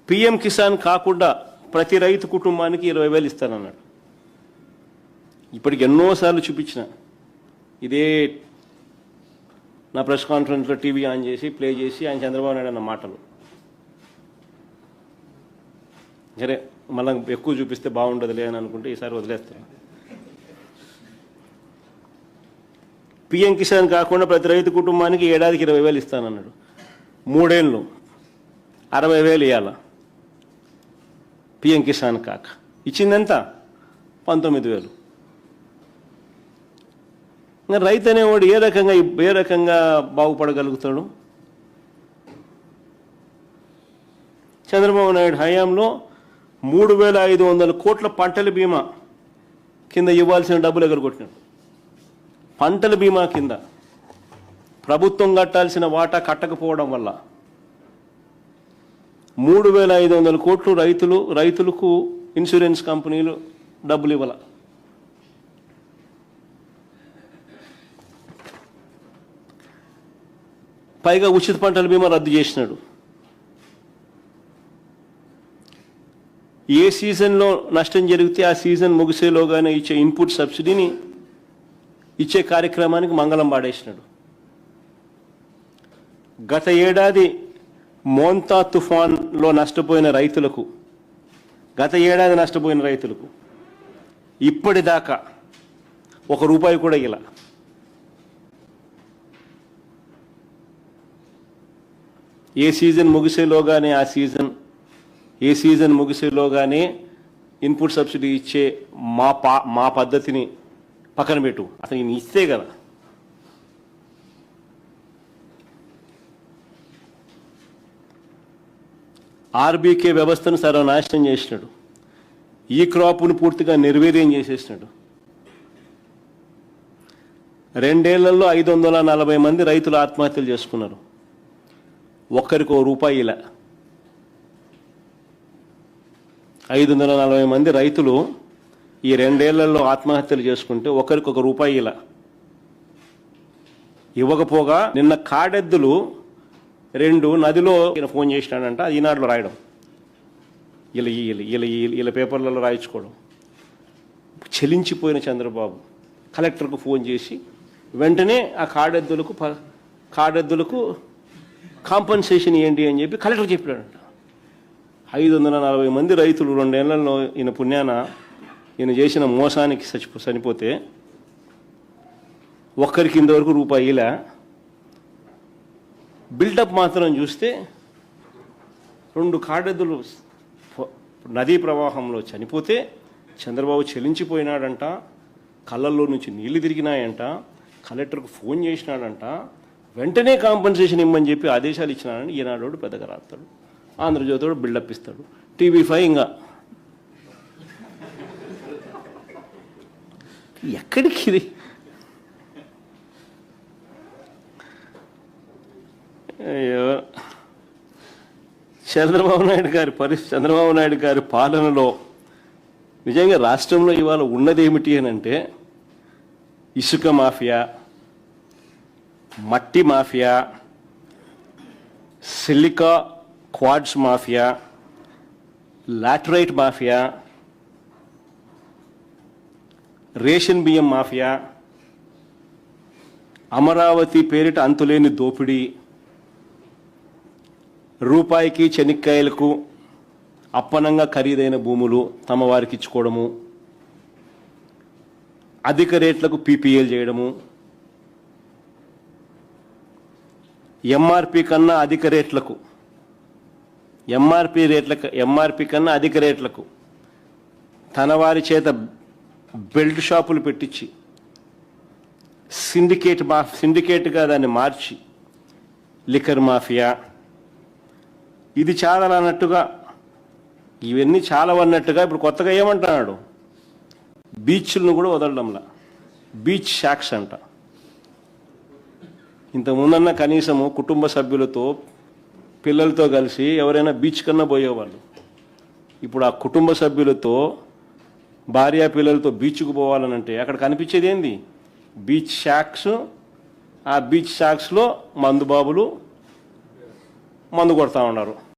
PM Kisan కాకుండా ప్రతి రైతు కుటుంబానికి 20,000 ఇస్తానన్నాడు. ఇప్పటికి ఎన్నోసార్లు చూపించిన ఇదే నా ప్రెస్ కాన్ఫరెన్స్లో టీవీ ఆన్ చేసి ప్లే చేసి ఆయన చంద్రబాబు నాయుడు అన్న మాటలు. సరే మళ్ళీ ఎక్కువ చూపిస్తే బాగుండదులే అని అనుకుంటే ఈసారి వదిలేస్తాను. పిఎం కిసాన్ కాకుండా ప్రతి రైతు కుటుంబానికి ఏడాదికి 20,000 ఇస్తానన్నాడు. 3 ఏళ్ళు 60,000 ఇవ్వాల. పిఎం కిసాన్ కాక ఇచ్చిందెంత? 19,000. ఇంకా రైతు అనేవాడు ఏ రకంగా బాగుపడగలుగుతాడు? చంద్రబాబు నాయుడు హయాంలో 3,500 కోట్ల పంటల బీమా కింద ఇవ్వాల్సిన డబ్బులు ఎగరగొట్టినాడు. పంటల బీమా కింద ప్రభుత్వం కట్టాల్సిన వాటా కట్టకపోవడం వల్ల 3,500 కోట్లు రైతులకు ఇన్సూరెన్స్ కంపెనీలు డబ్బులు ఇవ్వాల. పైగా ఉచిత పంటల బీమా రద్దు చేసినాడు. ఏ సీజన్లో నష్టం జరిగితే ఆ సీజన్ ముగిసేలోగానే ఇచ్చే ఇన్పుట్ సబ్సిడీని ఇచ్చే కార్యక్రమానికి మంగళం పాడేసినాడు. గత ఏడాది మోంతా తుఫాన్లో నష్టపోయిన రైతులకు ఇప్పటిదాకా ₹1 కూడా ఇలా. ఏ సీజన్ ముగిసేలోగానే ఇన్పుట్ సబ్సిడీ ఇచ్చే మా పద్ధతిని పక్కన పెట్టు. అసలు ఈయన ఇస్తే కదా. ఆర్బీకే వ్యవస్థను సర్వనాశనం చేసినాడు. ఈ క్రాప్ను పూర్తిగా నిర్వీర్యం చేసేసినాడు. 2 ఏళ్లలో 540 మంది రైతులు ఆత్మహత్యలు చేసుకున్నారు. ఒక్కరికి ₹1 ఇలా. 540 మంది రైతులు ఈ 2 ఏళ్లలో ఆత్మహత్యలు చేసుకుంటే ఒకరికి ₹1 ఇలా ఇవ్వకపోగా నిన్న కాడెద్దులు 2 నదిలో ఫోన్ చేసినాడంట. అది ఈనాడులో రాయడం, ఇలా పేపర్లలో రాయించుకోవడం. చెలించిపోయిన చంద్రబాబు కలెక్టర్కు ఫోన్ చేసి వెంటనే ఆ కాడెద్దులకు కాంపన్సేషన్ ఏంటి అని చెప్పి కలెక్టర్ చెప్పాడంట. 540 మంది రైతులు 2 ఏళ్లలో ఈయన పుణ్యాన ఈయన చేసిన మోసానికి చనిపోతే ఒక్కరికి ఇంతవరకు ₹1 ఇలా. బిల్డప్ మాత్రం చూస్తే 2 కాడెద్దులు నదీ ప్రవాహంలో చనిపోతే చంద్రబాబు చెలించిపోయినాడంట. కళ్ళల్లో నుంచి నీళ్లు తిరిగినాయంట. కలెక్టర్కు ఫోన్ చేసినాడంట. వెంటనే కాంపన్సేషన్ ఇమ్మని చెప్పి ఆదేశాలు ఇచ్చినాడని ఈనాడు పెద్దగా రాస్తాడు. ఆంధ్రజ్యోతిడు బిల్డప్ ఇస్తాడు. TV5 ఇంకా ఎక్కడికి ఇది? చంద్రబాబు నాయుడు గారి పాలనలో నిజంగా రాష్ట్రంలో ఇవాళ ఉన్నదేమిటి అని అంటే ఇసుక మాఫియా, మట్టి mafia, silica quads mafia, laterite mafia, ration బియ్యం మాఫియా, అమరావతి పేరిట అంతులేని దోపిడీ, రూపాయికి చెనిక్కాయలకు అప్పనంగా ఖరీదైన భూములు తమ వారికి ఇచ్చుకోవడము, అధిక రేట్లకు PPL చేయడము, ఎంఆర్పి కన్నా అధిక రేట్లకు తన వారి చేత బెల్ట్ షాపులు పెట్టించి సిండికేట్గా దాన్ని మార్చి లిక్కర్ మాఫియా. ఇది చాలన్నట్టుగా ఇవన్నీ చాలవన్నట్టుగా ఇప్పుడు కొత్తగా ఏమంటున్నాడు? బీచ్లను కూడా వదలడంలా. బీచ్ షాక్స్ అంట. ఇంతకుముందన్న కనీసము కుటుంబ సభ్యులతో పిల్లలతో కలిసి ఎవరైనా బీచ్ కన్నా పోయేవాళ్ళు. ఇప్పుడు ఆ కుటుంబ సభ్యులతో భార్య పిల్లలతో బీచ్కు పోవాలనంటే అక్కడ కనిపించేది ఏంది? Beach shacks. ఆ బీచ్ షాక్స్లో మందు బాబులు మందు కొడతా ఉన్నారు.